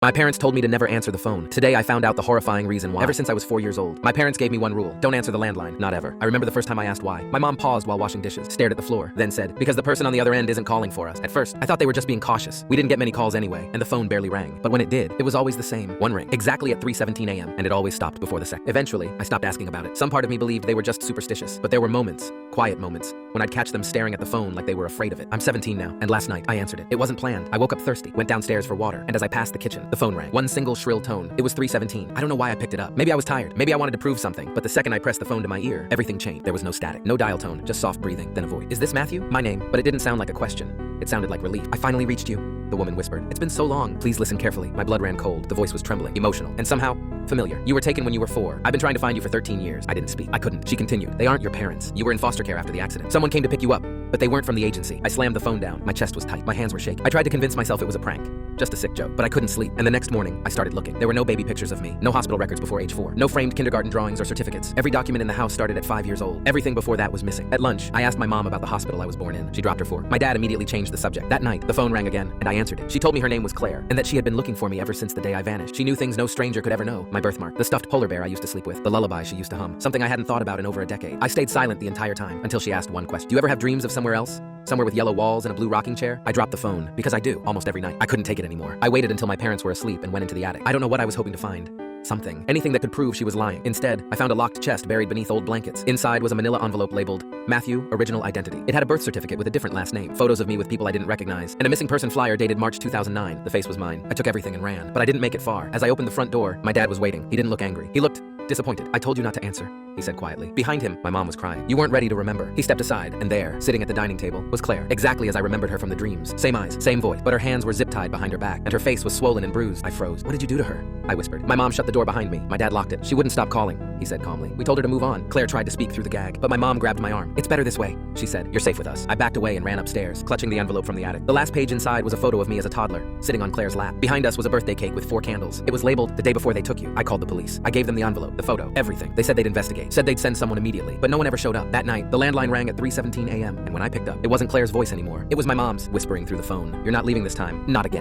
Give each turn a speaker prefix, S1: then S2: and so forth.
S1: My parents told me to never answer the phone. Today I found out the horrifying reason why. Ever since I was 4 years old, my parents gave me one rule: don't answer the landline. Not ever. I remember the first time I asked why. My mom paused while washing dishes, stared at the floor, then said, because the person on the other end isn't calling for us. At first, I thought they were just being cautious. We didn't get many calls anyway, and the phone barely rang. But when it did, it was always the same. One ring, exactly at 3:17 a.m., and it always stopped before the second. Eventually, I stopped asking about it. Some part of me believed they were just superstitious, but there were moments, quiet moments, when I'd catch them staring at the phone like they were afraid of it. I'm 17 now, and last night I answered it. It wasn't planned. I woke up thirsty, went downstairs for water, and as I passed the kitchen, the phone rang. One single shrill tone. It was 3:17. I don't know why I picked it up. Maybe I was tired. Maybe I wanted to prove something. But the second I pressed the phone to my ear, everything changed. There was no static, no dial tone, just soft breathing, then a voice. Is this Matthew? My name. But it didn't sound like a question. It sounded like relief. I finally reached you, the woman whispered. It's been so long. Please listen carefully. My blood ran cold. The voice was trembling, emotional, and somehow familiar. You were taken when you were 4. I've been trying to find you for 13 years. I didn't speak. I couldn't. She continued. They aren't your parents. You were in foster care after the accident. Someone came to pick you up, but they weren't from the agency. I slammed the phone down. My chest was tight. My hands were shaking. I tried to convince myself it was a prank, just a sick joke, but I couldn't sleep. And the next morning, I started looking. There were no baby pictures of me, no hospital records before age 4, no framed kindergarten drawings or certificates. Every document in the house started at 5 years old. Everything before that was missing. At lunch, I asked my mom about the hospital I was born in. She dropped her fork. My dad immediately changed the subject. That night, the phone rang again, and I answered it. She told me her name was Claire, and that she had been looking for me ever since the day I vanished. She knew things no stranger could ever know. My birthmark, the stuffed polar bear I used to sleep with, the lullaby she used to hum, something I hadn't thought about in over a decade. I stayed silent the entire time, until she asked one question. Do you ever have dreams of somewhere else? Somewhere with yellow walls and a blue rocking chair? I dropped the phone, because I do, almost every night. I couldn't take it anymore. I waited until my parents were asleep and went into the attic. I don't know what I was hoping to find. Something. Anything that could prove she was lying. Instead, I found a locked chest buried beneath old blankets. Inside was a manila envelope labeled, Matthew, Original Identity. It had a birth certificate with a different last name, photos of me with people I didn't recognize, and a missing person flyer dated March 2009. The face was mine. I took everything and ran, but I didn't make it far. As I opened the front door, my dad was waiting. He didn't look angry. He looked disappointed. I told you not to answer, he said quietly. Behind him, my mom was crying. You weren't ready to remember. He stepped aside, and there, sitting at the dining table, was Claire, exactly as I remembered her from the dreams. Same eyes, same voice, but her hands were zip-tied behind her back, and her face was swollen and bruised. I froze. What did you do to her? I whispered. My mom shut the door behind me. My dad locked it. She wouldn't stop calling, he said calmly. We told her to move on. Claire tried to speak through the gag, but my mom grabbed my arm. It's better this way, she said. You're safe with us. I backed away and ran upstairs, clutching the envelope from the attic. The last page inside was a photo of me as a toddler, sitting on Claire's lap. Behind us was a birthday cake with 4 candles. It was labeled, the day before they took you. I called the police. I gave them the envelope, the photo, everything. They said they'd investigate, said they'd send someone immediately, but no one ever showed up. That night, the landline rang at 3:17 a.m., and when I picked up, it wasn't Claire's voice anymore. It was my mom's, whispering through the phone. You're not leaving this time. Not again.